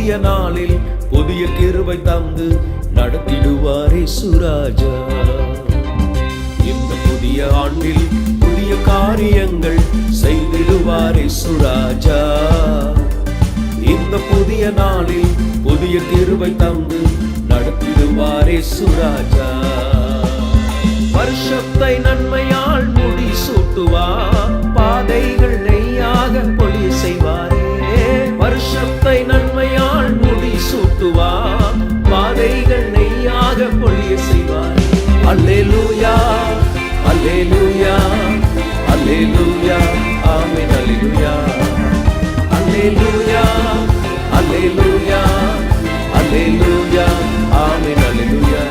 புதிய நாளில் புதிய கிருபை தந்து நடத்திடுவார் இயேசுராஜா. இந்த புதிய ஆண்டில் புதிய காரியங்கள் செய்திடுவார் இயேசுராஜா. இந்த புதிய நாளில் புதிய கிருபை தந்து நடத்திடுவார் இயேசுராஜா. வருஷத்தை நன்மையால் முடி சூட்டுவார், பாதைகள் நெய்யாக பொழிய செய்வாரே. வருஷத்தை நன்மையால் முடி சூட்டுவார், பாதைகள் நெய்யாக பொழிய செய்வாரே. அல்லேலூயா அல்லேலூயா அல்லேலூயா ஆமென் அல்லேலூயா. அல்லேலூயா அல்லேலூயா அல்லேலூயா ஆமென் அல்லேலூயா.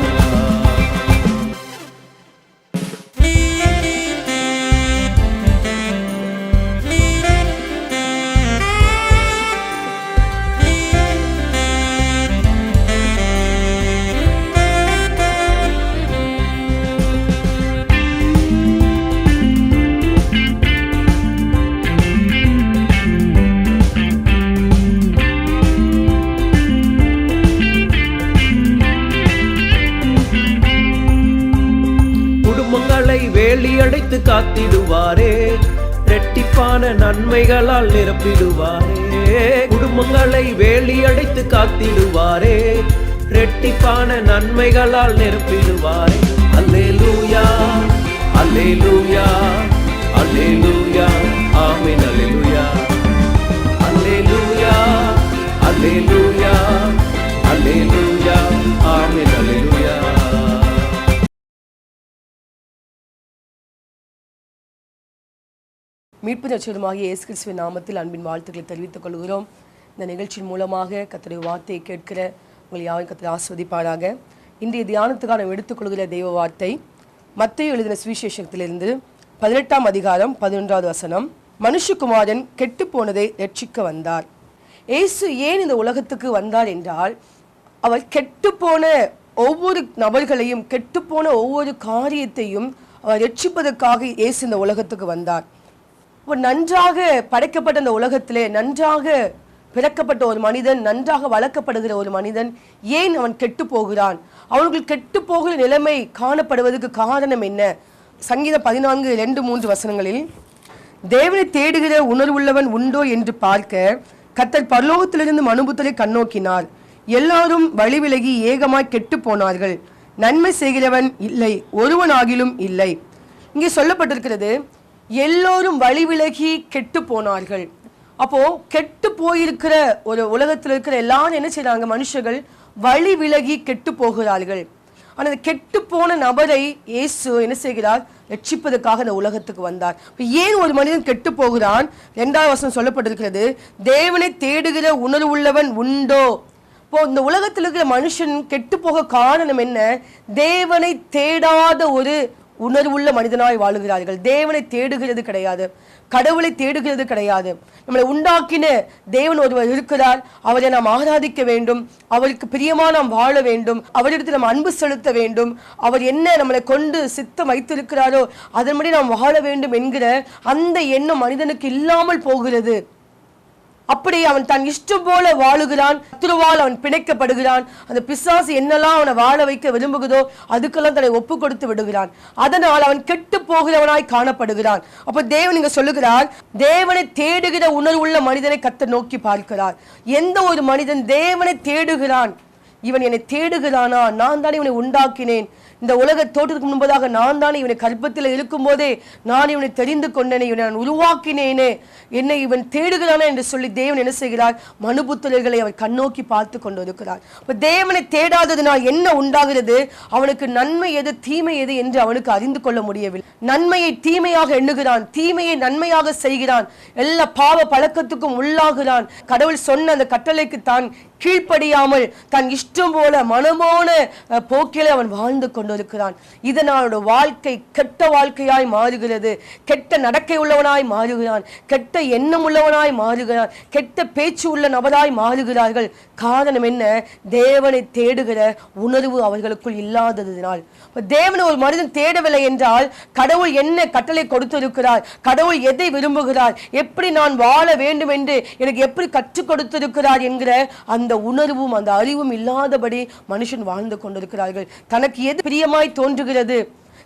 வேலி அடைத்து காத்திடுவாரே, இரட்டிப்பான நன்மைகளால் நிரப்பிடுவாரே. குடும்பங்களை வேலி அடைத்து காத்திடுவாரே, இரட்டிப்பான நன்மைகளால் நிரப்பிடுவாரே. அல்லேலூயா அல்லேலூயா அல்லேலூயா ஆமென் அல்லேலூயா. அல்லேலூயா அல்லேலூயா அல்லேலூயா ஆமென் அல்லேலூயா. மீட்பு நட்சத்திரமாகிய இயேசு கிறிஸ்துவின் நாமத்தில் அன்பின் வாழ்த்துக்களை தெரிவித்துக் கொள்கிறோம். இந்த நிகழ்ச்சியின் மூலமாக கர்த்தருடைய வார்த்தையை கேட்கிற உங்களை யாவையும் கர்த்தர் ஆசீர்வதிப்பாராக. இன்றைய தியானத்துக்காக நாம் எடுத்துக்கொள்கிற தெய்வ வார்த்தை மத்தேயு எழுதின சுவிசேஷத்திலிருந்து 18ஆம் அதிகாரம் 11வது வசனம். மனுஷகுமாரன் கெட்டு போனதை ரட்சிக்க வந்தார். இயேசு ஏன் இந்த உலகத்துக்கு வந்தார் என்றால், அவர் கெட்டுப்போன ஒவ்வொரு நபர்களையும், கெட்டுப்போன ஒவ்வொரு காரியத்தையும் அவர் ரட்சிப்பதற்காக இயேசு இந்த உலகத்துக்கு வந்தார். நன்றாக படைக்கப்பட்ட அந்த உலகத்திலே நன்றாக பிறக்கப்பட்ட ஒரு மனிதன், நன்றாக வளர்க்கப்படுகிற ஒரு மனிதன் ஏன் அவன் கெட்டு போகிறான்? அவர்கள் கெட்டு போகிற நிலைமை காணப்படுவதற்கு காரணம் என்ன? சங்கீதம் 14:2-3 வசனங்களில், தேவனை தேடுகிற உணர்வுள்ளவன் உண்டோ என்று பார்க்க கர்த்தர் பரலோகத்திலிருந்து மனுபுத்தரை கண்ணோக்கினார். எல்லாரும் வழி விலகி ஏகமாய் கெட்டு போனார்கள், நன்மை செய்கிறவன் இல்லை, ஒருவனாகிலும் இல்லை. இங்கே சொல்லப்பட்டிருக்கிறது, எல்லோரும் வழி விலகி கெட்டு போனார்கள். அப்போ கெட்டு போயிருக்கிற ஒரு உலகத்தில் இருக்கிற எல்லாரும் என்ன செய்யறாங்க? மனுஷர்கள் வழி விலகி கெட்டு போகிறார்கள். ஆனால் அந்த கெட்டு போன நபரை இயேசு என்ன செய்கிறார்? ரட்சிப்பதற்காக இந்த உலகத்துக்கு வந்தார். ஏன் ஒரு மனிதன் கெட்டு போகிறான்? 2வது வசனம் சொல்லப்பட்டிருக்கிறது, தேவனை தேடுகிற உணர்வுள்ளவன் உண்டோ. இப்போ இந்த உலகத்தில் இருக்கிற மனுஷன் கெட்டு போக காரணம் என்ன? தேவனை தேடாத ஒரு உணர்வுள்ள மனிதனாய் வாழுகிறார்கள். தேவனை தேடுகிறது கிடையாது, கடவுளை தேடுகிறது கிடையாது. நம்மளை உண்டாக்கின தேவன் ஒருவர் இருக்கிறார், அவரை நாம் ஆராதிக்க வேண்டும், அவருக்கு பிரியமா நாம் வாழ வேண்டும், அவரிடத்தில் நாம் அன்பு செலுத்த வேண்டும், அவர் என்ன நம்மளை கொண்டு சித்தம் வைத்திருக்கிறாரோ அதன்படி நாம் வாழ வேண்டும் என்கிற அந்த எண்ணம் மனிதனுக்கு இல்லாமல் போகிறது. அப்படி அவன் தன் இஷ்டம் போல வாழுகிறான், சத்துருவால் அவன் பிணைக்கப்படுகிறான். அந்த பிசாசு என்னெல்லாம் அவனை வாழ வைக்க விரும்புகிறதோ அதுக்கெல்லாம் தன்னை ஒப்பு கொடுத்து விடுகிறான். அதனால் அவன் கெட்டு போகிறவனாய் காணப்படுகிறான். அப்ப தேவன் இங்க சொல்லுகிறார், தேவனை தேடுகிற உணர்வுள்ள மனிதனை கர்த்தர் நோக்கி பார்க்கிறார். எந்த ஒரு மனிதன் தேவனை தேடுகிறான், இவன் என்னை தேடுகிறானா, நான் தானே இவனை உண்டாக்கினேன், இந்த உலக தோற்றத்துக்கு முன்பதாக நான் தானே இவனை கற்பத்தில் இருக்கும் போதே நான் இவனை தெரிந்து கொண்டேனே, இவனை நான் உருவாக்கினேனே, என்னை இவன் தேடுகிறானே என்று சொல்லி தேவன் என்ன செய்கிறார்? மனுபுத்திரர்களை அவர் கண்ணோக்கி பார்த்து கொண்டு இருக்கிறார். இப்ப தேவனை தேடாததுனால் என்ன உண்டாகிறது? அவனுக்கு நன்மை எது தீமை எது என்று அவனுக்கு அறிந்து கொள்ள முடியவில்லை. நன்மையை தீமையாக எண்ணுகிறான், தீமையை நன்மையாக செய்கிறான், எல்லா பாவ பழக்கத்துக்கும் உள்ளாகிறான். கடவுள் சொன்ன அந்த கட்டளைக்கு தான் கீழ்ப்படியாமல் தன் இஷ்டம் போல மனமோன போக்கிலே அவன் வாழ்ந்து கொண்டிருக்கிறான். இதனால் வாழ்க்கை கெட்ட வாழ்க்கையாய் மாறுகிறது. கெட்ட நடக்கை உள்ளவனாய் மாறுகிறான், கெட்ட எண்ணம் உள்ளவனாய் மாறுகிறான், கெட்ட பேச்சு உள்ள நபராய் மாறுகிறார்கள். காரணம் என்ன? தேவனை தேடுகிற உணர்வு அவர்களுக்குள் இல்லாததினால். தேவனை ஒரு மனிதன் தேடவில்லை என்றால் கடவுள் என்ன கட்டளை கொடுத்திருக்கிறார், கடவுள் எதை விரும்புகிறார், எப்படி நான் வாழ வேண்டும் என்று எனக்கு எப்படி கற்றுக் கொடுத்திருக்கிறார் என்கிற அந்த உணர்வும் அந்த அறிவும் இல்லாதபடி மனுஷன் வாழ்ந்து கொண்டிருக்கிறார்கள். தனக்கு எது பிரியமாய் தோன்றுகிறது,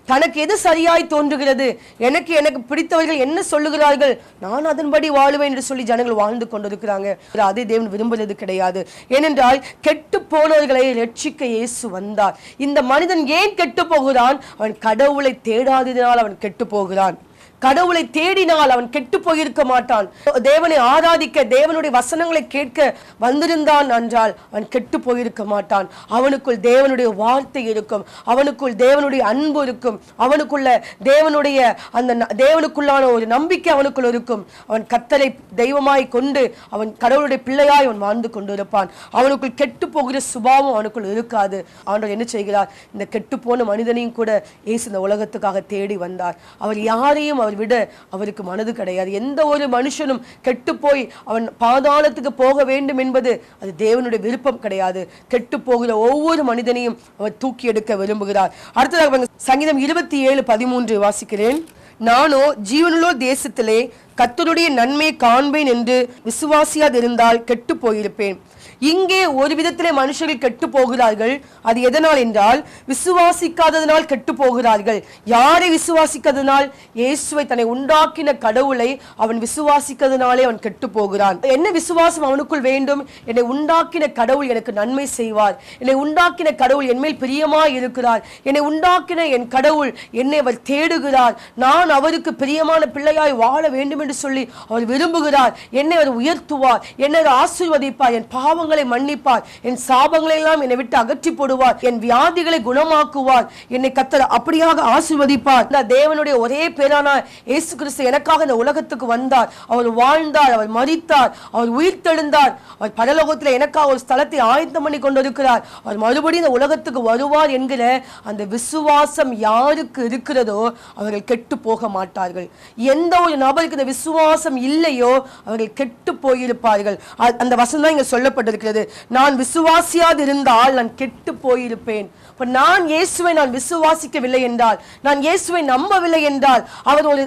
தனக்கு எது சரியாய் தோன்றுகிறது, எனக்கு பிடித்தவர்கள் என்ன சொல்லுகிறார்கள், நான் அதன்படி வாழுவேன் என்று சொல்லி ஜனங்கள் வாழ்ந்து கொண்டிருக்கிறாங்க. அதை தேவன் விரும்புவது கிடையாது. ஏனென்றால் கெட்டு போனவர்களை ரட்சிக்க இயேசு வந்தார். இந்த மனிதன் ஏன் கெட்டு போகிறான்? அவன் கடவுளை தேடாததினால் அவன் கெட்டு போகிறான். கடவுளை தேடினால் அவன் கெட்டு போயிருக்க மாட்டான். தேவனை ஆராதிக்க, தேவனுடைய வசனங்களை கேட்க வந்திருந்தான் என்றால் அவன் கெட்டு போயிருக்க மாட்டான். அவனுக்குள் தேவனுடைய வார்த்தை இருக்கும், அவனுக்குள் தேவனுடைய அன்பு இருக்கும், அவனுக்குள்ள தேவனுடைய அந்த தேவனுக்குள்ளான ஒரு நம்பிக்கை அவனுக்குள் இருக்கும். அவன் கர்த்தரை தெய்வமாய் கொண்டு அவன் கடவுளுடைய பிள்ளையாய் அவன் வாழ்ந்து கொண்டிருப்பான். அவனுக்குள் கெட்டு போகிற சுபாவம் அவனுக்குள் இருக்காது. அவன் என்ன செய்கிறார்? இந்த கெட்டு போன மனிதனையும் கூட இயேசு இந்த உலகத்துக்காக தேடி வந்தார். அவர் யாரையும் விட அவருக்கு மனது கிடையாது. எந்த ஒரு மனுஷனும் கெட்டு போய் அவன் பாதாளத்துக்கு போக வேண்டும் என்பது அது தேவனுடைய விருப்பம் கிடையாது. கெட்டு போகிற ஒவ்வொரு மனிதனையும் அவர் தூக்கி எடுக்க விரும்புகிறார். அடுத்ததாக சங்கீதம் 27:13 வாசிக்கிறேன். நானோ ஜீவனுள்ள தேசத்திலே கர்த்தருடைய நன்மையை காண்பேன் என்று விசுவாசியாதிருந்தால் கெட்டு போயிருப்பேன். இங்கே ஒரு விதத்திலே மனுஷர்கள் கெட்டு போகிறார்கள். அது எதனால் என்றால் விசுவாசிக்காததனால் கெட்டு போகிறார்கள். யாரை விசுவாசிக்காததனால்? இயேசுவை, தன்னை உண்டாக்கின கடவுளை அவன் விசுவாசிக்காதனாலே அவன் கெட்டு போகிறான். என்ன விசுவாசம் அவனுக்குள் வேண்டும்? என்னை உண்டாக்கின கடவுள் எனக்கு நன்மை செய்வார், என்னை உண்டாக்கின கடவுள் என்மேல் பிரியமாய் இருக்கிறார், என்னை உண்டாக்கின என் கடவுள் என்னை அவர் தேடுகிறார், நான் அவருக்கு பிரியமான பிள்ளையாய் வாழ வேண்டும் என்று சொல்லி அவர் விரும்புகிறார், என்னை அவர் உயர்த்துவார், என்னை ஆசீர்வதிப்பார், என் பாவங்கள் மன்னிப்பார், என் சாபங்களை எல்லாம் என்னை விட்டு அகற்றி போடுவார், என் வியாதிகளை குணமாக்குவார், என்னை கர்த்தர் அப்படியாக ஆசீர்வதிப்பார். தேவனுடைய ஒரே பேரான இயேசு கிறிஸ்து எனக்காக இந்த உலகத்துக்கு வந்தார், அவர் வாழ்ந்தார், அவர் மரித்தார், அவர் உயிர்த்தெழுந்தார், அவர் பரலோகத்தில் எனக்காக ஒரு ஸ்தலத்தை ஆயத்தம் பண்ணி கொண்டிருக்கிறார், அவர் மறுபடியும் இந்த உலகத்துக்கு வருவார் என்கிற அந்த விசுவாசம் யாருக்கு இருக்கிறதோ அவர்கள் கெட்டு போக மாட்டார்கள். எந்த ஒரு நபருக்கு இந்த விசுவாசம் இல்லையோ அவர்கள் கெட்டு போயிருப்பார்கள். அந்த வசனம் தான் இங்க சொல்லப்பட்டிருக்கிறது. நான் விசுவாசியாது இருந்தால் நான் கெட்டு போயிருப்பேன். நான் இயேசுவை நான் விசுவாசிக்கவில்லை என்றால், நான் இயேசுவை நம்பவில்லை என்றால்,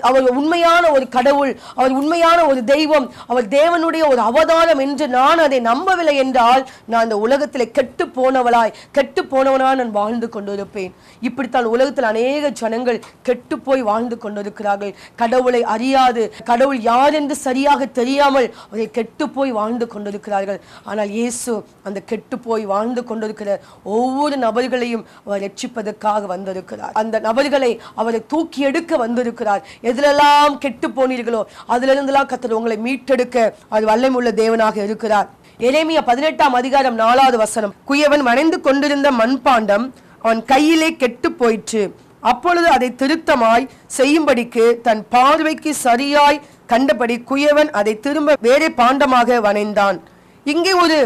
அவர் உண்மையான ஒரு கடவுள், அவர் உண்மையான ஒரு தெய்வம், அவர் தேவனுடைய ஒரு அவதாரம் என்று நான் அதை நம்பவில்லை என்றால் நான் இந்த உலகத்தில் கெட்டு போனவனாய் நான் வாழ்ந்து கொண்டிருப்பேன். இப்படித்தான் உலகத்தில் அநேக ஜனங்கள் கெட்டு போய் வாழ்ந்து கொண்டிருக்கிறார்கள். கடவுளை அறியாது, கடவுள் யார் என்று சரியாக தெரியாமல் அவர்கள் கெட்டு போய் வாழ்ந்து கொண்டிருக்கிறார்கள். ஆனால் இயேசு அந்த கெட்டு போய் வாழ்ந்து கொண்டிருக்கிற ஒவ்வொரு நபர்களையும் அவர் ரட்சிப்பதற்காக வந்திருக்கிறார். அந்த நபர்களை அவரை தூக்கி எடுக்க வந்திருக்கிறார். எதிலெல்லாம் கெட்டு போனீர்களோ அதிலிருந்தெல்லாம் கர்த்தர் உங்களை மீட்டெடுக்க அவர் வல்லமையுள்ள தேவனாக இருக்கிறார். எரேமியா 18:4 குயவன் வணைந்து கொண்டிருந்த மண்பாண்டம் அவன் கையிலே கெட்டு போயிற்று. அப்பொழுது அதை திருத்தமாய் செய்யும்படிக்கு தன் பார்வைக்கு சரியாய் கண்டபடி குயவன் அதை திரும்ப வேறே பாண்டமாக வணைந்தான். இங்கே ஒரு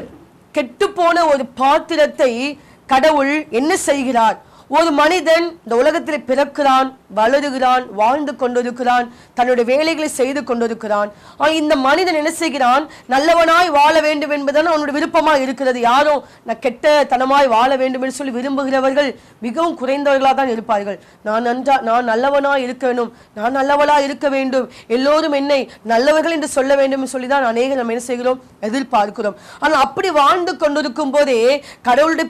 கெட்டுப்போன ஒரு பாத்திரத்தை கடவுள் என்ன செய்கிறார்? ஒரு மனிதன் இந்த உலகத்தில் பிறக்கிறான், வளருகிறான், வாழ்ந்து கொண்டிருக்கிறான், தன்னுடைய வேலைகளை செய்து கொண்டிருக்கிறான். இந்த மனிதன் என்ன செய்கிறான்? நல்லவனாய் வாழ வேண்டும் என்பதுதான் அவனுடைய விருப்பமாக இருக்கிறது. யாரும் நான் கெட்ட தனமாய் வாழ வேண்டும் என்று சொல்லி விரும்புகிறவர்கள் மிகவும் குறைந்தவர்களாக தான் இருப்பார்கள். நான் நல்லவனாய் இருக்க வேண்டும், நான் நல்லவளாய் இருக்க வேண்டும், எல்லோரும் என்னை நல்லவர்கள் என்று சொல்ல வேண்டும் என்று சொல்லிதான் அநேகம் நம்ம என்ன செய்கிறோம்? எதிர்பார்க்கிறோம். ஆனால் அப்படி வாழ்ந்து கொண்டிருக்கும் போதே கடவுளுடைய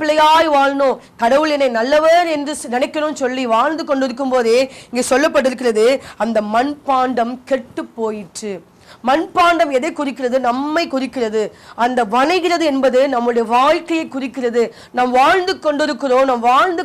பிள்ளையாய் வாழணும், கடவுள் என்னை நல்லவர் என்று நினைக்கணும் சொல்லி வாழ்ந்து கொண்டிருக்கும் போதே இங்கே சொல்லப்பட்டிருக்கிறது, அந்த மண்பாண்டம் கெட்டு போயிற்று. மண்பாண்டம் எதை குறிக்கிறது? நம்மை குறிக்கிறது. அந்த வணைகிறது என்பது நம்முடைய வாழ்க்கையை குறிக்கிறது. நாம் வாழ்ந்து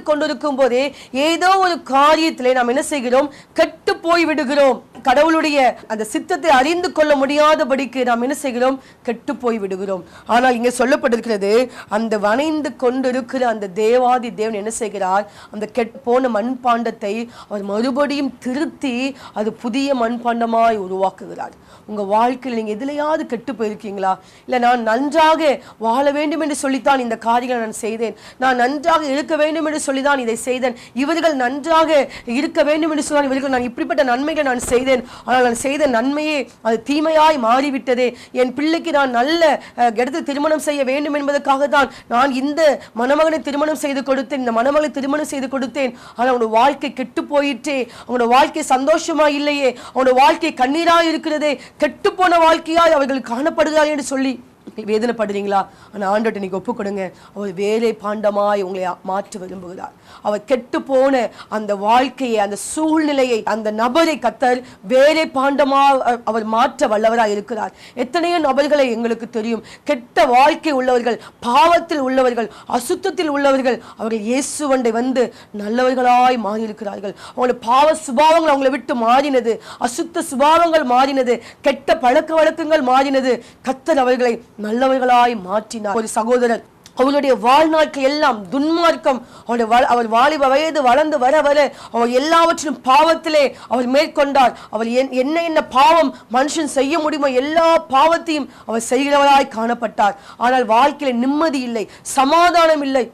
கொண்டிருக்கும் போதே ஏதோ ஒரு காரியத்திலே நாம் என்ன செய்கிறோம்? கெட்டு போய் விடுகிறோம். கடவுளுடைய அந்த சித்தத்தை அறிந்து கொள்ள முடியாதபடிக்கு நாம் என்ன செய்கிறோம்? கெட்டு போய் விடுகிறோம். ஆனால் இங்கே சொல்லப்பட்டிருக்கிறது, அந்த வணைந்து கொண்டிருக்கிற அந்த தேவாதி தேவன் என்ன செய்கிறார்? அந்த கெட்டு போன மண்பாண்டத்தை அவர் மறுபடியும் திருத்தி அது புதிய மண்பாண்டமாய் உருவாக்குகிறார். உங்க வாழ்க்கையில் நீங்க எதிலையாவது கெட்டு போயிருக்கீங்களா? இல்ல நான் நன்றாக வாழ வேண்டும் என்று சொல்லித்தான் இந்த காரியங்களை நான் செய்தேன், நான் நன்றாக இருக்க வேண்டும் என்று சொல்லிதான் இதை செய்தேன், இவர்கள் நன்றாக இருக்க வேண்டும் என்று சொன்னால் இவர்கள் நான் இப்படிப்பட்ட நன்மைகளை நான் செய்தேன், ஆனால் நான் செய்த நன்மையே அது தீமையாய் மாறிவிட்டதே, என் பிள்ளைக்கு நான் நல்ல இடத்தில் திருமணம் செய்ய வேண்டும் என்பதற்காக தான் நான் இந்த மணமகனை திருமணம் செய்து கொடுத்தேன், இந்த மணமகளை திருமணம் செய்து கொடுத்தேன், ஆனால் அவனோட வாழ்க்கை கெட்டு போயிட்டே, அவனோட வாழ்க்கை சந்தோஷமா இல்லையே, அவனோட வாழ்க்கை கண்ணீராய் இருக்கிறதே, கெட்டு போன வாழ்க்கையாய் அவர்கள் காணப்படுகிறார்கள் என்று சொல்லி வேதனைப்படுறீங்களா? ஆனால் ஆண்டவர்கிட்ட நீங்க ஒப்பு கொடுங்க. அவர் வேலை பாண்டமாய் உங்களை மாற்ற விரும்புகிறார். அவர் கெட்டு போன அந்த வாழ்க்கையை, அந்த சூழ்நிலையை, அந்த நபரை கர்த்தர் வேலை பாண்டமா அவர் மாற்ற வல்லவராய் இருக்கிறார். எத்தனையோ நபர்களை எங்களுக்கு தெரியும், கெட்ட வாழ்க்கை உள்ளவர்கள், பாவத்தில் உள்ளவர்கள், அசுத்தத்தில் உள்ளவர்கள், அவர்கள் இயேசுவண்டை வந்து நல்லவர்களாய் மாறி இருக்கிறார்கள். அவங்களுடைய பாவ சுபாவங்கள் அவங்களை விட்டு மாறினது, அசுத்த சுபாவங்கள் மாறினது, கெட்ட பழக்க வழக்கங்கள் மாறினது. கர்த்தர் அவர்களை நல்லவர்களாய் மாற்றினார். ஒரு சகோதரர் அவருடைய வாழ்நாட்கள் எல்லாம் துன்மார்க்கம், அவர் வாலிப வயது வளர்ந்து வர வர அவர் எல்லாவற்றிலும் பாவத்திலே அவர் மேற்கொண்டார். அவர் என்ன பாவம் மனுஷன் செய்ய முடியுமோ எல்லா பாவத்தையும் அவர் செய்கிறவராய் காணப்பட்டார். ஆனால் வாழ்க்கையில நிம்மதி இல்லை, சமாதானம் இல்லை.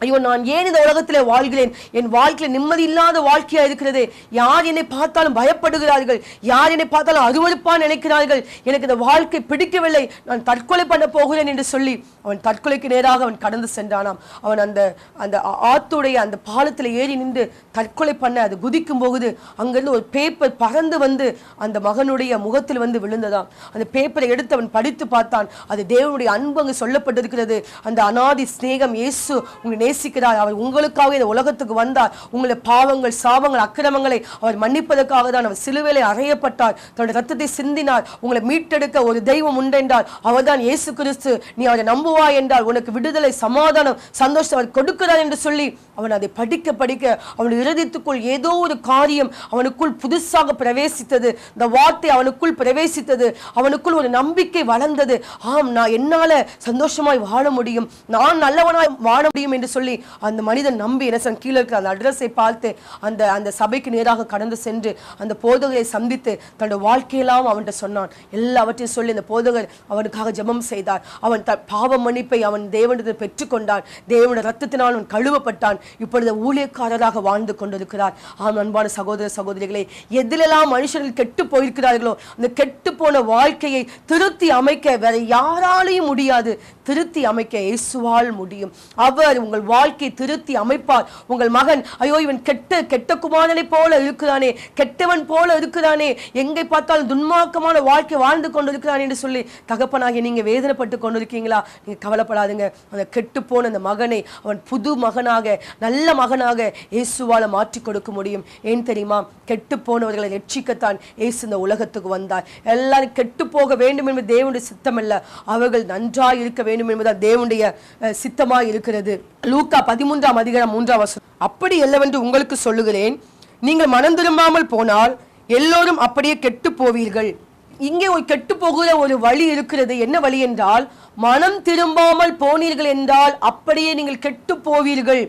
ஐயோ, நான் ஏன் இந்த உலகத்திலே வாழ்கிறேன், என் வாழ்க்கையில நிம்மதி இல்லாத வாழ்க்கையா இருக்கிறது, யார் என்னை பார்த்தாலும் பயப்படுகிறார்கள், யார் என்னை பார்த்தாலும் அருவருப்பா நினைக்கிறார்கள், எனக்கு இந்த வாழ்க்கை பிடிக்கவில்லை, நான் தற்கொலை பண்ண போகிறேன் என்று சொல்லி அவன் தற்கொலைக்கு நேராக அவன் கடந்து சென்றானாம். அவன் அந்த அந்த ஆத்துடைய அந்த பாலத்தில் ஏறி நின்று தற்கொலை பண்ண அது குதிக்கும் போகுது அங்கிருந்து ஒரு பேப்பர் பறந்து வந்து அந்த மகனுடைய முகத்தில் வந்து விழுந்ததாம். அந்த பேப்பரை எடுத்து அவன் படித்து பார்த்தான். அது தேவனுடைய அன்பு அங்கு சொல்லப்பட்டிருக்கிறது. அந்த அநாதி சிநேகம், இயேசு உங்களை நேசிக்கிறார், அவர் உங்களுக்காக இந்த உலகத்துக்கு வந்தார், உங்களை பாவங்கள், சாபங்கள், அக்கிரமங்களை அவர் மன்னிப்பதற்காக தான் அவர் சிலுவையிலே அறையப்பட்டார், தன்னுடைய ரத்தத்தை சிந்தினார், உங்களை மீட்டெடுக்க ஒரு தெய்வம் உண்டென்றால் அவர்தான் இயேசு கிறிஸ்து, நீ அவரை நம்புவாய் என்றால் உனக்கு விடுதலை, சமாதானம், சந்தோஷம் அவர் கொடுக்கிறார் என்று சொல்லி அவன் அதை படிக்க படிக்க அவனுடைய இருதயத்துக்குள் ஏதோ ஒரு காரியம் அவனுக்குள் புதுசாக பிரவேசித்தது. இந்த வார்த்தை அவனுக்குள் பிரவேசித்தது, அவனுக்குள் ஒரு நம்பிக்கை வளர்ந்தது. ஆம், நான் என்னால சந்தோஷமாய் வாழ முடியும், நான் நல்லவனாய் வாழ முடியும் என்று சொல்லி அந்த மனிதன் நம்பி கீழே இருக்கிற அந்த அட்ரஸை பார்த்து அந்த அந்த சபைக்கு நேராக கடந்து சென்று அந்த போதகரை சந்தித்து தன்னுடைய வாழ்க்கையெல்லாம் அவன்கிட்ட சொன்னான். எல்லாவற்றையும் சொல்லி அந்த போதகர் அவனுக்காக ஜெபம் செய்தார். அவன் பாவ மன்னிப்பை அவன் தேவனிடத்தில் பெற்றுக்கொண்டான். தேவனுடைய ரத்தத்தினால் அவன் கழுவப்பட்டான். இப்பொழுது ஊழியக்காரராக வாழ்ந்து கொண்டிருக்கிறார். ஆம், அன்பான சகோதர சகோதரிகளே, எதிலெல்லாம் மனுஷர்கள் கெட்டு போயிருக்கிறார்களோ அந்த கெட்டு போன வாழ்க்கையை திருத்தி அமைக்க வேற யாராலையும் முடியாது. திருத்தி அமைக்க இயேசுவால் முடியும். அவர் உங்கள் வாழ்க்கையை திருத்தி அமைப்பார். உங்கள் மகன், ஐயோ இவன் கெட்ட குமாரனை போல இருக்கிறானே, கெட்டவன் போல இருக்கிறானே, எங்கே பார்த்தாலும் துன்மார்க்கமான வாழ்க்கை வாழ்ந்து கொண்டிருக்கிறான் என்று சொல்லி தகப்பனாகி நீங்க வேதனைப்பட்டு கொண்டிருக்கீங்களா? நீங்க கவலைப்படாதுங்க. அந்த கெட்டு போன அந்த மகனை அவன் புது மகனாக, நல்ல மகனாக இயேசுவால மாற்றி கொடுக்க முடியும். ஏன் தெரியுமா? கெட்டு போனவர்களை ரட்சிக்கத்தான் இயேசு இந்த உலகத்துக்கு வந்தார். எல்லாரும் கெட்டு போக வேண்டும் என்பது தேவனுடைய சித்தம் அல்ல, அவர்கள் நன்றாய் இருக்க வேண்டும் என்பதுதான் தேவனுடைய சித்தமாய் இருக்கிறது. லூக்கா 13:3 அப்படி அல்லவென்று உங்களுக்கு சொல்லுகிறேன், நீங்கள் மனம் திரும்பாமல் போனால் எல்லோரும் அப்படியே கெட்டு போவீர்கள். இங்கே ஒரு கெட்டு போகிற ஒரு வழி இருக்கிறது. என்ன வழி என்றால், மனம் திரும்பாமல் போனீர்கள் என்றால் அப்படியே நீங்கள் கெட்டு போவீர்கள்.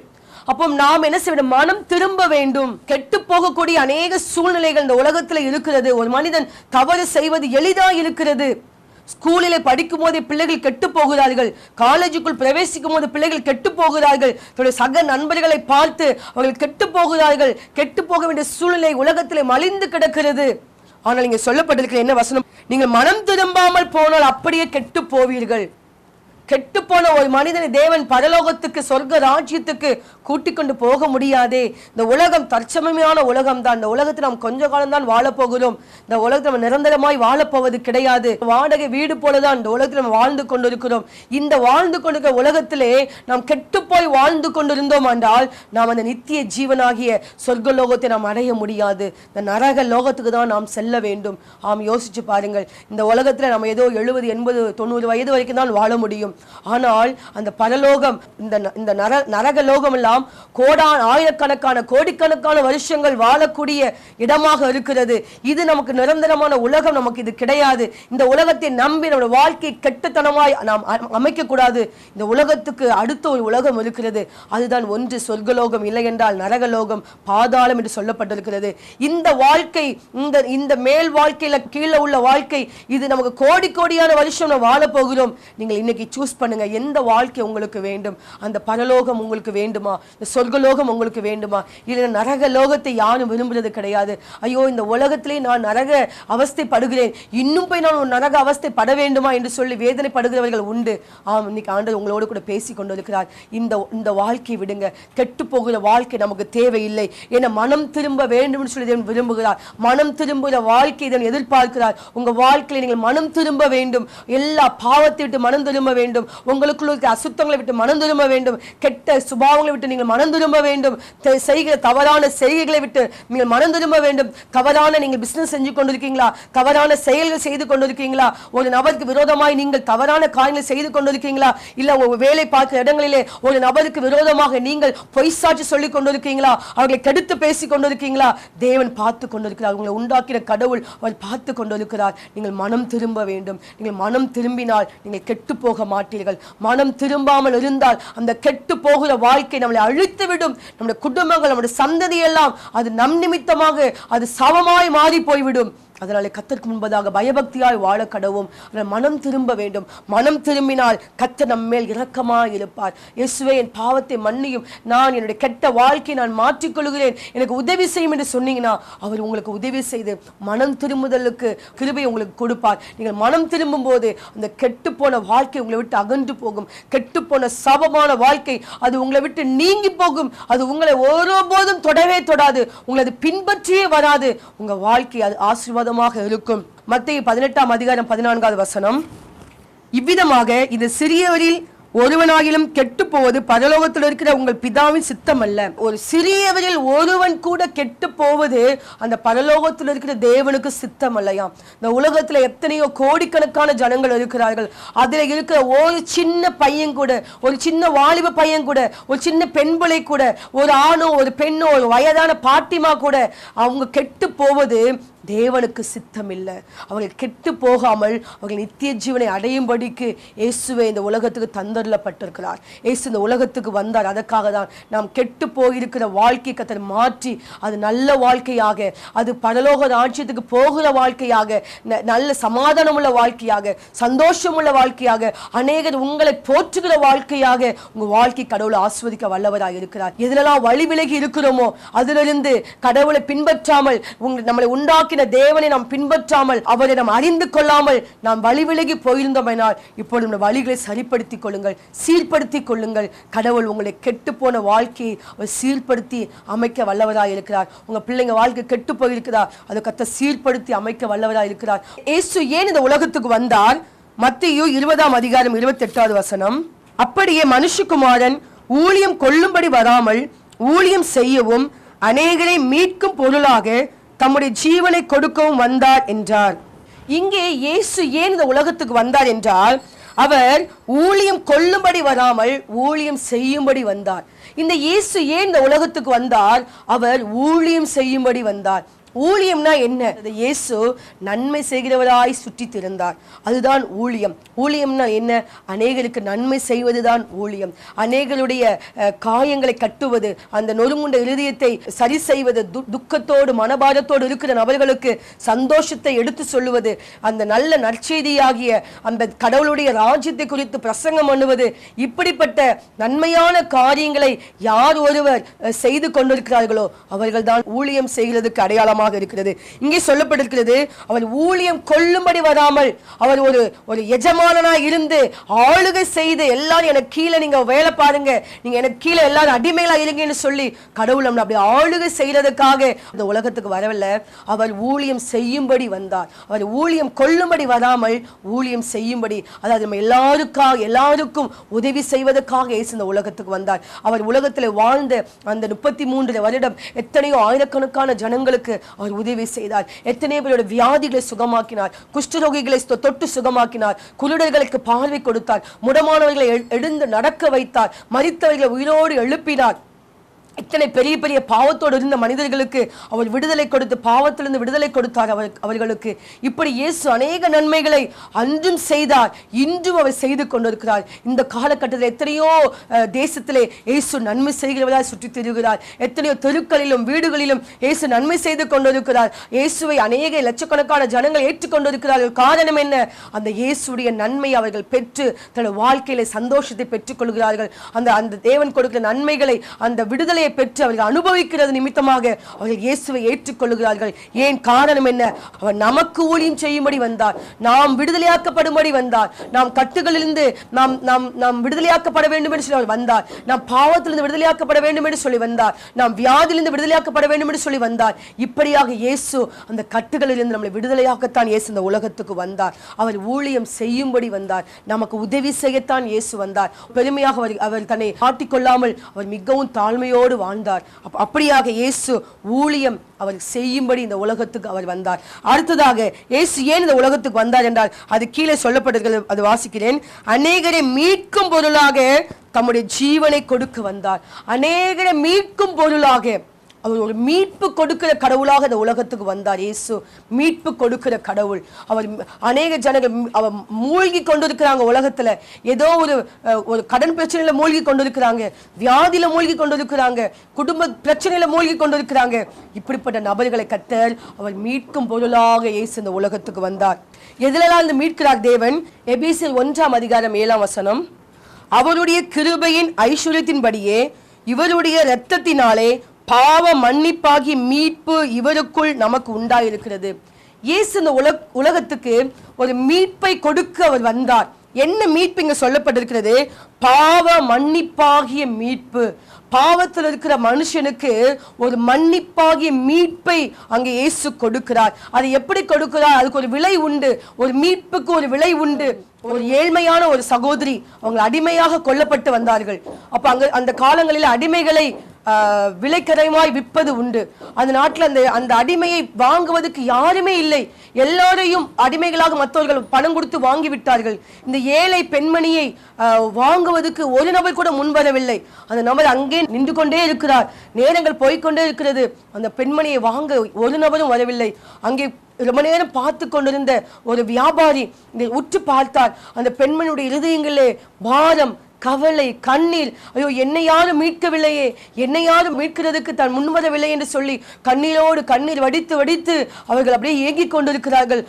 அப்போ நாம் என்ன செய்ய வேண்டும்? மனம் திரும்ப வேண்டும். கெட்டு போகக்கூடிய அநேக சூழ்நிலைகள் இந்த உலகத்தில் இருக்கிறது. ஒரு மனிதன் தவறு செய்வது எளிதா இருக்கிறது. ஸ்கூலிலே படிக்கும் போதே பிள்ளைகள் கெட்டு போகிறார்கள், காலேஜுக்குள் பிரவேசிக்கும் போது பிள்ளைகள் கெட்டு போகிறார்கள், தன்னுடைய சக நண்பர்களை பார்த்து அவர்கள் கெட்டு போகிறார்கள். கெட்டு போக வேண்டிய சூழ்நிலை உலகத்திலே மலிந்து கிடக்கிறது. ஆனால் இங்கே சொல்லப்பட்டிருக்கிற என்ன வசனம்? நீங்கள் மனம் திரும்பாமல் போனால் அப்படியே கெட்டு போவீர்கள். கெட்டு போன ஒரு மனிதனை தேவன் பரலோகத்துக்கு, சொர்க்க ராஜ்யத்துக்கு கூட்டிக் கொண்டு போக முடியாதே. இந்த உலகம் தற்சமயமான உலகம் தான். இந்த உலகத்தில் நாம் கொஞ்ச காலம் தான் வாழ போகிறோம். இந்த உலகத்தில் நம்ம நிரந்தரமாய் வாழப்போவது கிடையாது. வாடகை வீடு போலதான் இந்த உலகத்தில் நம்ம வாழ்ந்து கொண்டிருக்கிறோம். இந்த வாழ்ந்து கொண்டிருக்கிற உலகத்திலே நாம் கெட்டு போய் வாழ்ந்து கொண்டிருந்தோம் என்றால் நாம் அந்த நித்திய ஜீவனாகிய சொர்க்க லோகத்தை நாம் அடைய முடியாது. இந்த நரக லோகத்துக்கு தான் நாம் செல்ல வேண்டும். ஆம், யோசிச்சு பாருங்கள். இந்த உலகத்தில் நம்ம ஏதோ 70, 80, 90 வயது வரைக்கும் தான் வாழ முடியும். ஆனால் அந்த பரலோகம், இந்த நரக லோகம் எல்லாம் ஆயிரக்கணக்கான கோடிக்கணக்கான வருஷங்கள் வாழக்கூடிய இடமாக இருக்கிறது. இது நமக்கு நிரந்தரமான உலகம், நமக்கு இது கிடையாது. இந்த உலகத்தை நம்பி நம்முடைய வாழ்க்கை கெட்டத்தனமாய் நாம் அமைக்க கூடாது. இந்த உலகத்துக்கு அடுத்த ஒரு உலகம் இருக்கிறது. அதுதான் ஒன்று சொர்க்கலோகம், இல்லை என்றால் நரகலோகம், பாதாளம் என்று சொல்லப்பட்டிருக்கிறது. இந்த வாழ்க்கை, இந்த மேல் வாழ்க்கையில கீழே உள்ள வாழ்க்கை, இது நமக்கு கோடி கோடியான வருஷம் நாம் வாழ போகிறோம். நீங்கள் இன்னைக்கு சூஸ் பண்ணுங்க, எந்த வாழ்க்கை உங்களுக்கு வேண்டும். அந்த பரலோகம் உங்களுக்கு வேண்டுமா, இந்த சொர்க்கலோகம் உங்களுக்கு வேண்டுமா, இல்லை நரக லோகத்தை யாரும் விரும்புறது கிடையாது. ஐயோ இந்த உலகத்திலே நான் நரக அவஸ்தைப்படுகிறேன், இன்னும் போய் நான் ஒரு நரக அவஸ்தை பட வேண்டுமா என்று சொல்லி வேதனைப்படுகிறவர்கள் உண்டு. இன்னைக்கு ஆண்டவர் உங்களோடு கூட பேசி கொண்டிருக்கிறார். இந்த வாழ்க்கை விடுங்க, கெட்டு போகிற வாழ்க்கை நமக்கு தேவையில்லை. என மனம் திரும்ப வேண்டும் என்று சொல்லி விரும்புகிறார். மனம் திரும்புகிற வாழ்க்கை இதனை எதிர்பார்க்கிறார். உங்க வாழ்க்கையில் நீங்கள் மனம் திரும்ப வேண்டும். எல்லா பாவத்தை விட்டு மனம் திரும்ப வேண்டும். உங்களுக்குள்ள இருக்க அசுத்தங்களை விட்டு மனம் திரும்ப வேண்டும். கெட்ட சுபாவங்களை விட்டு நீங்கள் மனம் திரும்ப வேண்டும். செய்கிற தவறான செய்கைகளை விட்டு நீங்கள் மனம் திரும்ப வேண்டும். தவறான நீங்கள் பிசினஸ் செஞ்சு கொண்டிருக்கீங்களா, தவறான செயல்கள் செய்து கொண்டிருக்கீங்களா, ஒரு நபருக்கு விரோதமாய் நீங்கள் தவறான காரியங்களை செய்து கொண்டிருக்கீங்களா, இல்ல உங்க வேலை பார்க்கிற இடங்களிலே ஒரு நபருக்கு விரோதமாக நீங்கள் பொய் சாட்சி சொல்லிக் கொண்டிருக்கீங்களா, அவர்களை கெடுத்து பேசிக் கொண்டிருக்கீங்களா, தேவன் பார்த்து கொண்டிருக்கிறார். உங்களை உண்டாக்கிற கடவுள் அவர் பார்த்து கொண்டிருக்கிறார். நீங்கள் மனம் திரும்ப வேண்டும். நீங்கள் மனம் திரும்பினால் நீங்கள் கெட்டு போக மாட்டீர்கள். மனம் திரும்பாமல் இருந்தால் அந்த கெட்டு போகிற வாழ்க்கை நம்மளை அழித்துவிடும். நம்முடைய குடும்பங்கள், நம்முடைய சந்ததி எல்லாம் அது நம் நிமித்தமாக அது சவமாய் மாறி போய்விடும். அதனால கர்த்தருக்கு முன்பதாக பயபக்தியாய் வாழ கடவும். மனம் திரும்ப வேண்டும். மனம் திரும்பினால் கர்த்தர் நம்ம மேல் இரக்கமாய் இருப்பார். இயேசுவே என் பாவத்தை மன்னியும், நான் என்னுடைய கெட்ட வாழ்க்கையை நான் மாற்றிக்கொள்கிறேன், எனக்கு உதவி செய்யும் என்று சொன்னீங்கன்னா அவர் உங்களுக்கு உதவி செய்து மனம் திரும்புதலுக்கு கிருபை உங்களுக்கு கொடுப்பார். நீங்கள் மனம் திரும்பும் போது அந்த கெட்டு போன வாழ்க்கை உங்களை விட்டு அகன்று போகும். கெட்டு போன சாபமான வாழ்க்கை அது உங்களை விட்டு நீங்கி போகும். அது உங்களை ஒருபோதும் தொடவே தொடாது. உங்களை அது பின்பற்றியே வராது. உங்க வாழ்க்கை அது ஆசீர்வாதமாக இருக்கும். மத்தேயு 18:14 இவ்விதமாக இந்த சிறியவரில் ஒருவனாகிலும் கெட்டு போவது பரலோகத்தில் இருக்கிற உங்கள் பிதாவின் சித்தம் அல்ல. ஒரு சிறியவரில் ஒருவன் கூட கெட்டு போவது அந்த பரலோகத்தில் இருக்கிற தேவனுக்கு சித்தம் அல்லையாம். இந்த உலகத்துல எத்தனையோ கோடிக்கணக்கான ஜனங்கள் இருக்கிறார்கள். அதுல இருக்கிற ஒரு சின்ன பையன் கூட, ஒரு சின்ன வாலிப பையன் கூட, ஒரு சின்ன பெண் பிள்ளை கூட, ஒரு ஆணோ ஒரு பெண்ணோ, ஒரு வயதான பாட்டிமா கூட அவங்க கெட்டு போவது தேவனுக்கு சித்தம் இல்லை. அவர்கள் கெட்டு போகாமல் அவர்கள் நித்திய ஜீவனை அடையும்படிக்கு இயேசுவே இந்த உலகத்துக்கு தந்தரப்பட்டிருக்கிறார். இயேசு இந்த உலகத்துக்கு வந்தார். அதற்காக தான் நாம் கெட்டு போயிருக்கிற வாழ்க்கை கர்த்தர் மாற்றி அது நல்ல வாழ்க்கையாக, அது பரலோக ராஜ்யத்துக்கு போகிற வாழ்க்கையாக, நல்ல சமாதானம் உள்ள வாழ்க்கையாக, சந்தோஷம் உள்ள வாழ்க்கையாக, அநேகர் உங்களை போற்றுகிற வாழ்க்கையாக உங்க வாழ்க்கை கடவுளை ஆஸ்வதிக்க வல்லவராக இருக்கிறார். எதிலெல்லாம் வழி விலகி இருக்கிறோமோ அதிலிருந்து கடவுளை பின்பற்றாமல், நம்மளை உண்டாக்கி தேவனை நாம் பின்பற்றாமல், அவரை நாம் அறிந்து கொள்ளாமல் நாம் வழி விலகி போயிருந்தோம்னால் இப்பொழுது நம்ம வழிகளை சரிப்படுத்திக் கொள்ளுங்கள், சீர்படுத்திக் கொள்ளுங்கள். கடவுள் உங்களை கெட்டு போன வாழ்க்கையை சீர்படுத்தி அமைக்க வல்லவராக இருக்கிறார். உங்க பிள்ளைங்க வாழ்க்கை கெட்டு போயிருக்கிறார், அதை கர்த்தர் சீர்படுத்தி அமைக்க வல்லவராக இருக்கிறார். இயேசு ஏன் இந்த உலகத்துக்கு வந்தார்? மத்தேயு 20:28 அப்படியே மனுஷகுமாரன் ஊழியம் கொள்ளும்படி வராமல் ஊழியம் செய்யவும் அநேகரை மீட்கும் பொருளாக தம்முடைய ஜீவனை கொடுக்கவும் வந்தார் என்றார். இங்கே இயேசு ஏன் இந்த உலகத்துக்கு வந்தார் என்றால், அவர் ஊழியம் கொள்ளும்படி வராமல் ஊழியம் செய்யும்படி வந்தார். இந்த இயேசு ஏன் இந்த உலகத்துக்கு வந்தார்? அவர் ஊழியம் செய்யும்படி வந்தார். ஊழியம்னா என்ன? இயேசு நன்மை செய்கிறவராய் சுற்றி திரிந்தார். அதுதான் ஊழியம். ஊழியம்னா என்ன? அநேகருக்கு நன்மை செய்வதுதான் ஊழியம். அநேகருடைய காயங்களை கட்டுவது, அந்த நொறுங்குண்ட இருதயத்தை சரி செய்வது, துக்கத்தோடு மனபாரத்தோடு இருக்கிற நபர்களுக்கு சந்தோஷத்தை எடுத்து சொல்லுவது, அந்த நல்ல நற்செய்தியாகிய அந்த கடவுளுடைய ராஜ்யத்தை குறித்து பிரசங்கம் பண்ணுவது, இப்படிப்பட்ட நன்மையான காரியங்களை யார் ஒருவர் செய்து கொண்டிருக்கிறார்களோ அவர்கள் தான் ஊழியம் செய்கிறதுக்கு அடையாளம் இருக்கிறது. இங்கே சொல்லப்பட்டிருக்கிறது, அவர் ஊழியம் கொள்ளும்படி வராமல், அவர் ஒரு எஜமானனாய் இருந்து ஆளுகை செய்து எல்லாரும் எனக்கு கீழே நீங்க வேலை பாருங்க, நீங்க எனக்கு கீழே எல்லாரும் அடிமைகளா இருங்கன்னு சொல்லி கடவுள் நம்மளை அப்படி ஆளுகை செய்யறதுக்காக இந்த உலகத்துக்கு வரவில்லை. அவர் ஊழியம் செய்யும்படி வந்தார். அவர் ஊழியம் கொள்ளும்படி வராமல் ஊழியம் செய்யும்படி, அதாவது நம்ம எல்லாருக்கும் உதவி செய்வதற்காக இயேசு இந்த உலகத்துக்கு வந்தார். அவர் உலகத்தில் வாழ்ந்த அந்த 33 வருடம் எத்தனையோ ஆயிரக்கணக்கான ஜனங்களுக்கு அவர் உதவி செய்தார். எத்தனை பேரோட வியாதிகளை சுகமாக்கினார், குஷ்டரோகிகளை தொட்டு சுகமாக்கினார், குருடர்களுக்கு பார்வை கொடுத்தார், முடமானவர்களை எழுந்து நடக்க வைத்தார், மரித்தவர்களை உயிரோடு எழுப்பினார். இத்தனை பெரிய பெரிய பாவத்தோடு இருந்த மனிதர்களுக்கு அவர் விடுதலை கொடுத்து, பாவத்திலிருந்து விடுதலை கொடுத்தார் அவர்களுக்கு. இப்படி இயேசு அநேக நன்மைகளை அன்றும் செய்தார், இன்றும் அவர் செய்து கொண்டிருக்கிறார். இந்த காலகட்டத்தில் எத்தனையோ தேசத்திலே இயேசு நன்மை செய்கிறவராய் சுற்றி திரிகிறார். எத்தனையோ தெருக்களிலும் வீடுகளிலும் இயேசு நன்மை செய்து கொண்டிருக்கிறார். இயேசுவை அநேக லட்சக்கணக்கான ஜனங்கள் ஏற்றுக்கொண்டிருக்கிறார்கள். காரணம் என்ன? அந்த இயேசுடைய நன்மை அவர்கள் பெற்று தன்னுடைய வாழ்க்கையில சந்தோஷத்தை பெற்றுக் கொள்கிறார்கள். அந்த தேவன் கொடுக்கிற நன்மைகளை, அந்த விடுதலை பெற்று அவர்கள் அனுபவிக்கிறது நிமித்தமாக அவர்கள் இயேசுவை ஏற்றுக்கொள்கிறார்கள். ஏன்? காரணம் என்ன? அவர் நமக்கு ஊழியம் செய்யும்படி வந்தார், நாம் விடுதலையாக்கப்படும்படி வந்தார், நாம் கட்டுகளிலிருந்து நாம் விடுதலையாக்கப்பட வேண்டும் என்று சொல்லி அவர் வந்தார், நாம் பாவத்திலிருந்து விடுதலையாக்கப்பட வேண்டும் என்று சொல்லி வந்தார், நாம் வியாதியிலிருந்து விடுதலையாக்கப்பட வேண்டும் என்று சொல்லி வந்தார். இப்படியாக இயேசு அந்த கட்டுகளிலிருந்து நம்மளை விடுதலையாக்கத்தான் இயேசு இந்த உலகத்துக்கு வந்தார். அவர் ஊழியம் செய்யும்படி வந்தார், நமக்கு உதவி செய்யத்தான் இயேசு வந்தார். பெருமையாக அவர் தன்னை காட்டிக்கொள்ளாமல் அவர் மிகவும் தாழ்மையோடு வாழ்ந்தார். அப்படியாக இயேசு ஊழியம் அவர் செய்யும்படி இந்த உலகத்துக்கு அவர் வந்தார். அடுத்ததாக இயேசு ஏன் இந்த உலகத்துக்கு வந்தார் என்றால், அது கீழே சொல்லப்பட்டிருக்கிறது, அது வாசிக்கிறேன். அநேகரை மீட்கும் பொருளாக தம்முடைய ஜீவனை கொடுக்க வந்தார். அநேகரை மீட்கும் பொருளாக அவர் ஒரு மீட்பு கொடுக்கிற கடவுளாக இந்த உலகத்துக்கு வந்தார். இயேசு மீட்பு கொடுக்கிற கடவுள். அவர் அநேக ஜனங்கள் அவர் மூழ்கி கொண்டிருக்கிறாங்க உலகத்துல. ஏதோ ஒரு கடன் பிரச்சனையில மூழ்கி கொண்டிருக்கிறாங்க, வியாதியில மூழ்கி கொண்டிருக்கிறாங்க, குடும்ப பிரச்சனையில மூழ்கி கொண்டிருக்கிறாங்க. இப்படிப்பட்ட நபர்களை கர்த்தர் அவர் மீட்கும் பொருளாக இயேசு இந்த உலகத்துக்கு வந்தார். எதிலெல்லாம் இந்த மீட்கிறார் தேவன்? எபேசியர் 1:7 அவருடைய கிருபையின் ஐஸ்வர்யத்தின்படியே இவருடைய இரத்தத்தினாலே பாவ மன்னிப்பாகி மீட்பு இவருக்குள் நமக்கு உண்டாயிருக்கிறது. இயேசு இந்த உலகத்துக்கு ஒரு மீட்பை கொடுக்க அவர் வந்தார். என்ன மீட்பு இங்க சொல்லப்பட்டிருக்கிறது? பாவ மன்னிப்பாகிய மீட்பு. பாவத்தில் இருக்கிற மனுஷனுக்கு ஒரு மன்னிப்பாகிய மீட்பை அங்கே இயேசு கொடுக்கிறார். அது எப்படி கொடுக்கிறார்? அதுக்கு ஒரு விலை உண்டு, ஒரு மீட்புக்கு ஒரு விலை உண்டு. ஒரு ஏழ்மையான ஒரு சகோதரி, அவங்க அடிமையாக கொல்லப்பட்டு வந்தார்கள். அப்ப அந்த காலங்களில் அடிமைகளை விலைக்கரைமாய் விற்பது உண்டு. அந்த நாட்டில் அந்த அடிமையை வாங்குவதற்கு யாருமே இல்லை. எல்லாரையும் அடிமைகளாக மற்றவர்கள் பணம் கொடுத்து வாங்கிவிட்டார்கள். இந்த ஏழை பெண்மணியை வாங்குவதற்கு ஒரு நபர் கூட முன்வரவில்லை. அந்த நபர் அங்கே நின்று கொண்டே இருக்கிறார். நேரங்கள் போய்கொண்டே இருக்கிறது. அந்த பெண்மணியை வாங்க ஒரு நபரும் வரவில்லை. அங்கே ரொம்ப நேரம் பார்த்து கொண்டிருந்த ஒரு வியாபாரி இதை உற்று பார்த்தார். அந்த பெண்மணியுடைய இருதயங்களே பாரம், கவலை, கண்ணீர். ஐயோ, என்னை யாரும் மீட்கவில்லையே, என்னை யாரும் மீட்கிறதுக்கு தான் முன்வரவில்லை என்று சொல்லி கண்ணீரோடு கண்ணீர் வடித்து வடித்து அவர்கள் அப்படியே ஏங்கிக் கொண்டிருக்கிறார்கள்.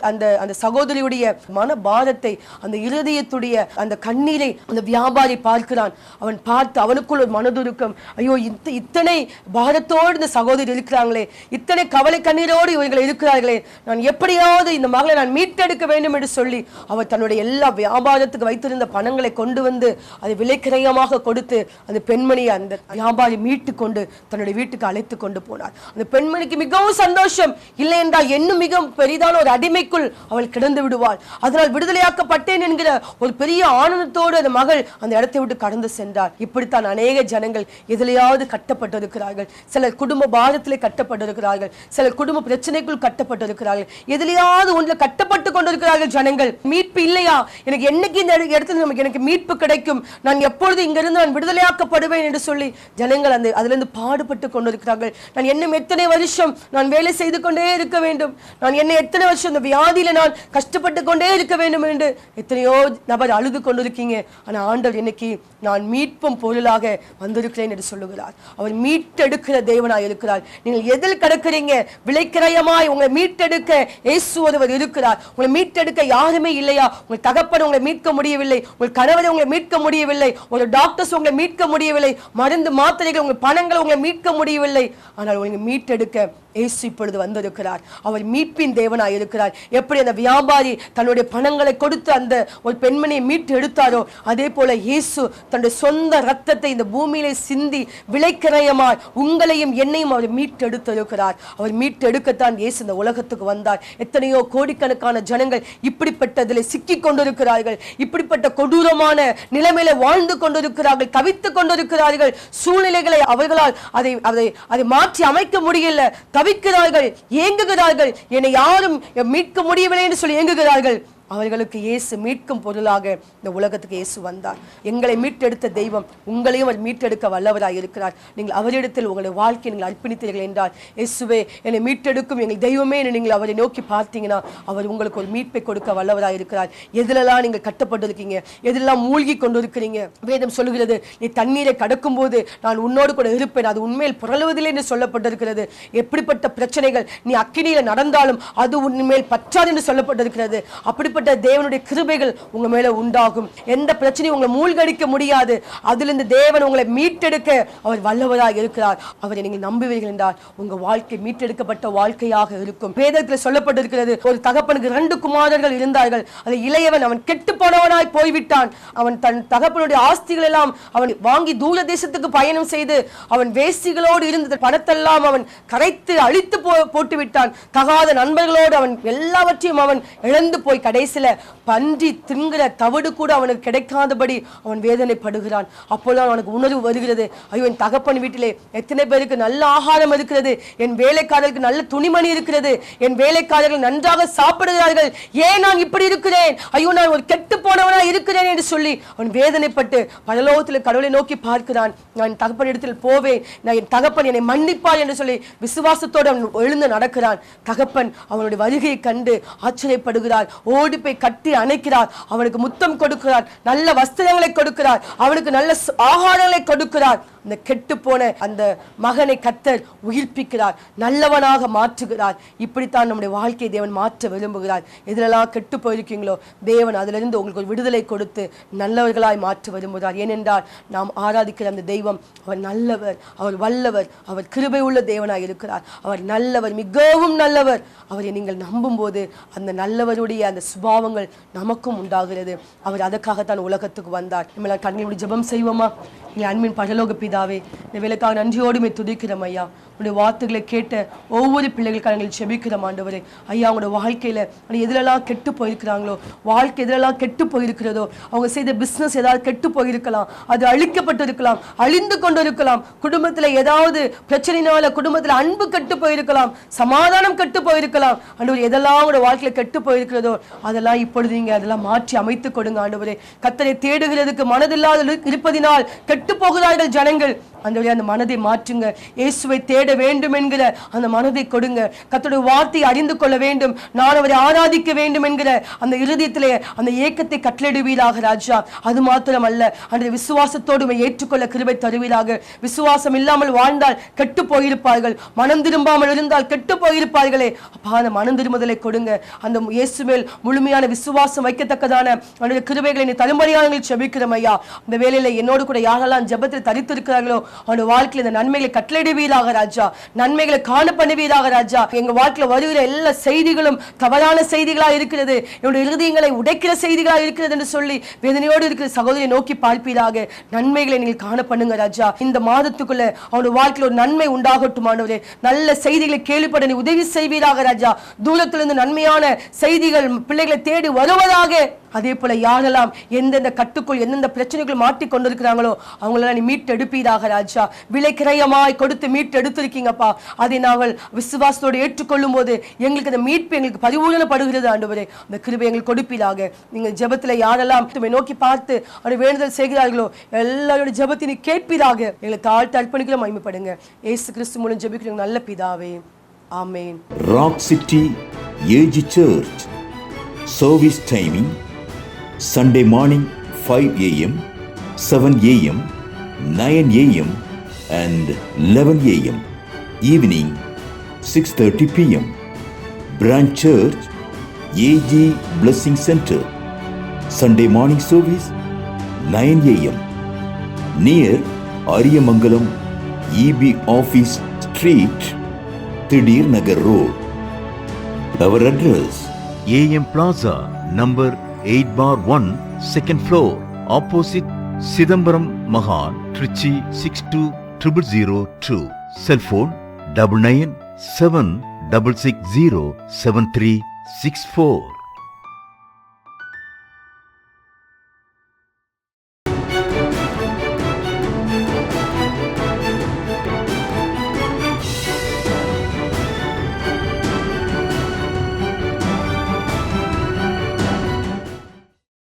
அந்த சகோதரியுடைய மன பாரத்தை, அந்த இருதயத்துடைய அந்த கண்ணீரை அந்த வியாபாரி பார்க்கிறான். அவன் பார்த்து அவனுக்குள் ஒரு மனதுருக்கம். ஐயோ, இத்தனை பாரத்தோடு இந்த சகோதரி இருக்கிறாங்களே, இத்தனை கவலை கண்ணீரோடு இவர்கள் இருக்கிறார்களே, நான் எப்படியாவது இந்த மகளை நான் மீட்டெடுக்க வேண்டும் என்று சொல்லி அவர் தன்னுடைய எல்லா வியாபாரத்துக்கு வைத்திருந்த பணங்களை கொண்டு வந்து அதை விலைக்கிரயமாக கொடுத்து அந்த பெண்மணியை அந்த வியாபாரி மீட்டு கொண்டு தன்னுடைய வீட்டுக்கு அழைத்து கொண்டு போனார். அந்த பெண்மணிக்கு மிகவும் சந்தோஷம். இல்லை என்றால் இன்னும் மிக பெரிதான ஒரு அடிமைக்குள் அவள் கிடந்து விடுவாள். அதனால் விடுதலையாக்கப்பட்டேன் என்கிற ஒரு பெரிய ஆனந்தத்தோடு அந்த மகள் அந்த இடத்தை விட்டு கடந்து சென்றார். இப்படித்தான் அநேக ஜனங்கள் எதிலையாவது கட்டப்பட்டிருக்கிறார்கள். சிலர் குடும்ப பாரத்திலே கட்டப்பட்டிருக்கிறார்கள், சிலர் குடும்ப பிரச்சனைக்குள் கட்டப்பட்டிருக்கிறார்கள், எதிலையாவது ஒன்றில் கட்டப்பட்டு கொண்டிருக்கிறார்கள் ஜனங்கள். மீட்பு இல்லையா? எனக்கு என்னைக்கு இந்த இடத்துல எனக்கு மீட்பு கிடைக்கும், நான் எப்பொழுது இங்கிருந்து நான் விடுதலையாக்கப்படுவேன் என்று சொல்லி ஜனங்கள் அதிலிருந்து பாடுபட்டு கொண்டிருக்கிறார்கள். நான் இன்னும் எத்தனை வருஷம் நான் வேலை செய்து கொண்டே இருக்க வேண்டும், நான் என்ன எத்தனை வருஷம் இந்த வியாதியில நான் கஷ்டப்பட்டு கொண்டே இருக்க வேண்டும் என்று எத்தனையோ நபர் அழுது கொண்டிருக்கீங்க. ஆனால் ஆண்டவர் இன்னைக்கு நான் மீட்பும் பொருளாக வந்திருக்கிறேன் என்று சொல்லுகிறார். அவர் மீட்டெடுக்கிற தேவனாய் இருக்கிறார். நீங்கள் எதில் கிடக்கிறீங்க? விலைக்கிரயமாய் உங்களை மீட்டெடுக்க இயேசு ஒருவர் இருக்கிறார். உங்களை மீட்டெடுக்க யாருமே இல்லையா? உங்கள் தகப்பன் உங்களை மீட்க முடியவில்லை, உங்கள் கணவரை உங்களை மீட்க முடியவில்லை, ஒரு டாக்டர்ஸ் உங்களை மீட்க முடியவில்லை, மருந்து மாத்திரைகள் உங்கள் பணங்களை உங்களை மீட்க முடியவில்லை. ஆனால் உங்களை மீட்டெடுக்க இயேசு இப்பொழுது வந்திருக்கிறார். அவர் மீட்பின் தேவனாய் இருக்கிறார். எப்படி அந்த வியாபாரி தன்னுடைய பணங்களை கொடுத்து அந்த ஒரு பெண்மணியை மீட்டு எடுத்தாரோ, அதே போல இயேசு தன்னுடைய சொந்த ரத்தத்தை இந்த பூமியிலே சிந்தி விலைக்கிரயமாய் உங்களையும் என்னையும் அவர் மீட்டு எடுத்திருக்கிறார். அவர் மீட்டு எடுக்கத்தான் இயேசு இந்த உலகத்துக்கு வந்தார். எத்தனையோ கோடிக்கணக்கான ஜனங்கள் இப்படிப்பட்டதில் சிக்கி கொண்டிருக்கிறார்கள். இப்படிப்பட்ட கொடூரமான நிலைமையில வாழ்ந்து கொண்டிருக்கிறார்கள், தவித்துக் கொண்டிருக்கிறார்கள். சூழ்நிலைகளை அவர்களால் அதை மாற்றி அமைக்க முடியல, தவிக்கிறார்கள், ஏங்குகிறார்கள். என்னை யாரும் மீட்க முடியவில்லை என்று சொல்லி ஏங்குகிறார்கள். அவர்களுக்கு இயேசு மீட்கும் பொருளாக இந்த உலகத்துக்கு இயேசு வந்தார். எங்களை மீட்டெடுத்த தெய்வம் உங்களையும் அவர் மீட்டெடுக்க வல்லவராய் இருக்கிறார். நீங்கள் அவரிடத்தில் உங்களுடைய வாழ்க்கையை நீங்கள் அர்ப்பணித்தீர்கள் என்றால், இயேசுவே என்னை மீட்டெடுக்கும் எங்கள் தெய்வமே என்று நீங்கள் அவரை நோக்கி பார்த்தீங்கன்னா அவர் உங்களுக்கு ஒரு மீட்பை கொடுக்க வல்லவராய் இருக்கிறார். எதிலெல்லாம் நீங்கள் கட்டப்பட்டிருக்கீங்க, எதிலெல்லாம் மூழ்கி கொண்டிருக்கிறீங்க, வேதம் சொல்லுகிறது, நீ தண்ணீரை கடக்கும் போது நான் உன்னோடு கூட இருப்பேன், அது உண்மையில் புரளுவதில்லை என்று சொல்லப்பட்டிருக்கிறது. எப்படிப்பட்ட பிரச்சனைகள் நீ அக்கினியில நடந்தாலும் அது உண்மையில் பற்றாது என்று சொல்லப்பட்டிருக்கிறது. அப்படிப்பட்ட தேவனுடைய கிருபைகள் உங்க மேல உண்டாகும். எந்த பிரச்சனையும் உங்களை மூழ்கடிக்க முடியாது. அதிலிருந்து தேவன் உங்களை மீட்டெடுக்க அவர் வல்லவராக இருக்கிறார். அவரை நீங்கள் நம்புவீர்கள் என்றால் உங்க வாழ்க்கை மீட்டெடுக்கப்பட்ட வாழ்க்கையாக இருக்கும். வேதத்தில் சொல்லப்பட்டிருக்கிறது, ஒரு தகப்பனுக்கு 2 குமாரர்கள் இருந்தார்கள். அது இளையவன் அவன் கெட்டு போனவனாய் போய்விட்டான். அவன் தன் தகப்பனுடைய ஆஸ்திகள் எல்லாம் அவன் வாங்கி தூர தேசத்துக்கு பயணம் செய்து அவன் வேசிகளோடு இருந்த பணத்தெல்லாம் அவன் கரைத்து அழித்து போட்டு விட்டான். தகாத நண்பர்களோடு அவன் எல்லாவற்றையும் அவன் இழந்து போய் கடைசியில பன்றி தின்கிற தவிடு கூட அவனுக்கு கிடைக்காதபடி அவன் வேதனைப்படுகிறான். அப்போதான் அவனுக்கு உணர்வு வருகிறது, ஐயோ என் தகப்பன் வீட்டிலே எத்தனை பேருக்கு நல்ல ஆகாரம் இருக்கிறது, என் வேலைக்காரர்களுக்கு நல்ல துணிமணி இருக்கிறது, என் வேலைக்காரர்கள் நன்றாக சாப்பிடுகிறார்கள், ஏன் நான் இப்படி இருக்கிறேன், ஐயோ நான் ஒரு கெட்டு போனவனா இருக்கிறேன் என்று சொல்லி அவன் வேதனைப்பட்டு பரலோகத்தில் கடவுளை நோக்கி பார்க்கிறான். நான் என் தகப்பன் இடத்தில் போவேன், நான் என் தகப்பன் என்னை மன்னிப்பார் என்று சொல்லி விசுவாசத்தோடு அவன் எழுந்து நடக்கிறான். தகப்பன் அவனுடைய வருகையை கண்டு ஆச்சரியப்படுகிறார். ஓடி போய் கட்டி அணைக்கிறார், அவனுக்கு முத்தம் கொடுக்கிறார், நல்ல வஸ்திரங்களை கொடுக்கிறார், அவனுக்கு நல்ல ஆகாரங்களை கொடுக்கிறார். அந்த கெட்டு போன அந்த மகனை கர்த்தர் உயிர்ப்பிக்கிறார், நல்லவனாக மாற்றுகிறார். இப்படித்தான் நம்முடைய வாழ்க்கையை தேவன் மாற்ற விரும்புகிறார். எதிலெல்லாம் கெட்டு போயிருக்கீங்களோ தேவன் அதிலிருந்து உங்களுக்கு ஒரு விடுதலை கொடுத்து நல்லவர்களாய் மாற்ற விரும்புகிறார். ஏனென்றால் நாம் ஆராதிக்கிற அந்த தெய்வம் அவர் நல்லவர், அவர் வல்லவர், அவர் கிருபை உள்ள தேவனாய் இருக்கிறார். அவர் நல்லவர், மிகவும் நல்லவர். அவரை நீங்கள் நம்பும் போது அந்த நல்லவருடைய அந்த சுபாவங்கள் நமக்கும் உண்டாகிறது. அவர் அதற்காகத்தான் உலகத்துக்கு வந்தார். நம்ம கண்களுடைய ஜெபம் செய்வோமா? என் அன்பின் பரலோக பிதாவே, இந்த வேலைக்காக நன்றியோடுமே துதிக்கிறோம் ஐயா. உங்களுடைய வார்த்தைகளை கேட்ட ஒவ்வொரு பிள்ளைகளுக்காக எங்களை செபிக்கிறோம் ஆண்டவரே. ஐயா அவங்களோட வாழ்க்கையில எதிலெல்லாம் கெட்டு போயிருக்கிறாங்களோ, வாழ்க்கை எதிலெல்லாம் கெட்டு போயிருக்கிறதோ, அவங்க செய்த பிசினஸ் ஏதாவது கெட்டு போயிருக்கலாம், அது அழிக்கப்பட்டு இருக்கலாம், அழிந்து கொண்டு இருக்கலாம், குடும்பத்துல ஏதாவது பிரச்சனைனால குடும்பத்துல அன்பு கெட்டு போயிருக்கலாம், சமாதானம் கெட்டு போயிருக்கலாம். ஆண்டவரே எதெல்லாம் உங்களோட வாழ்க்கையில கெட்டு போயிருக்கிறதோ அதெல்லாம் இப்பொழுது நீங்க அதெல்லாம் மாற்றி அமைத்து கொடுங்க ஆண்டவரே. கர்த்தரை தேடுகிறதுக்கு மனதில்லாத இருப்பதினால் கெட்டு போகிறார்கள் ஜனங்கள். அந்த மனதை மாற்றுங்க. இயேசுவை தேட வேண்டும் என்கிற அந்த மனதை கொடுங்க. கர்த்தருடைய வார்த்தையை அறிந்து கொள்ள வேண்டும், நான் அவரை ஆராதிக்க வேண்டும் என்கிற அந்த இருதயத்திலே அந்த ஏக்கத்தை கட்டளையிடுவீராக ராஜா. அது மாத்திரம் அல்ல, அந்த விசுவாசத்தோடு ஏற்றுக்கொள்ள கிருபை தருவீராக. விசுவாசம் இல்லாமல் வாழ்ந்தால் கெட்டு போயிருப்பார்கள், மனம் திரும்பாமல் இருந்தால் கெட்டு போயிருப்பார்களே. அப்பா அந்த மனம் திரும்புதலை கொடுங்க. அந்த இயேசு மேல் முழுமையான விசுவாசம் வைக்கத்தக்கதான அந்த கிருபைகளை நீ தரும்படியாக செபிக்கிறோம் ஐயா. இந்த வேளையில என்னோடு கூட யாரெல்லாம் ஜெபத்தில் தரித்திருக்கிறார்களோ அவனுடைய வாழ்க்கையில் இந்த நன்மைகளை கட்டளையிடுவீராக ராஜா, நன்மைகளை காண பண்ணுவீராக ராஜா. எங்க வாழ்க்கையில வருகிற எல்லா செய்திகளும் தவறான செய்திகளா இருக்கிறது, என்னுடைய இருதயங்களை உடைக்கிற செய்திகளா இருக்கிறது என்று சொல்லி வேதனையோடு இருக்கிற சகோதரியை நோக்கி பார்ப்பீராக. நன்மைகளை நீங்கள் காண பண்ணுங்க ராஜா. இந்த மாதத்துக்குள்ள அவனுடைய வாழ்க்கையில் ஒரு நன்மை உண்டாகட்டும் ஆண்டவரே. நல்ல செய்திகளை கேள்விப்பட நீ உதவி செய்வீராக ராஜா. தூரத்திலிருந்து நன்மையான செய்திகள் பிள்ளைகளை தேடி வருவதாக. அதே போல யாரெல்லாம் எந்தெந்த கட்டுக்குள் எந்தெந்த பிரச்சனைகள் மாட்டி கொண்டிருக்கிறாங்களோ அவங்களெல்லாம் நீ மீட்டு எடுப்பீராக ராஜா. விலை கிரயமாய் கொடுத்து மீட்டு எடுத்திருக்கீங்கப்பா. அதை நாங்கள் விசுவாசத்தோடு ஏற்றுக்கொள்ளும் போது எங்களுக்கு அந்த மீட்பு எங்களுக்கு பரிபூரணப்படுகிறது ஆண்டவரே. அந்த கிருபை எங்களுக்கு கொடுப்பீராக. நீங்கள் ஜெபத்தில் யாரெல்லாம் நோக்கி பார்த்து அவரை வேண்டுதல் செய்கிறார்களோ எல்லாரோட ஜெபத்தை நீ கேட்பீராக. எங்களை தாழ்த்து அர்ப்பணிக்கிற மகிமைப்படுங்க. இயேசு கிறிஸ்து மூலம் ஜெபிக்கிற நல்ல பிதாவே, ஆமென். Rock City AG Church service timing Sunday morning 5 a.m., 7 a.m., 9 a.m. and 11 a.m. Evening 6:30 p.m. Branch Church AG Blessing Center. Sunday morning service 9 a.m. near Ariyamangalam EB Office Street, Thidir Nagar Road. Our address AM Plaza, number 8/1, second floor, opposite Sidambaram Mahan, Trichy 620002. Cell phone 9976607364.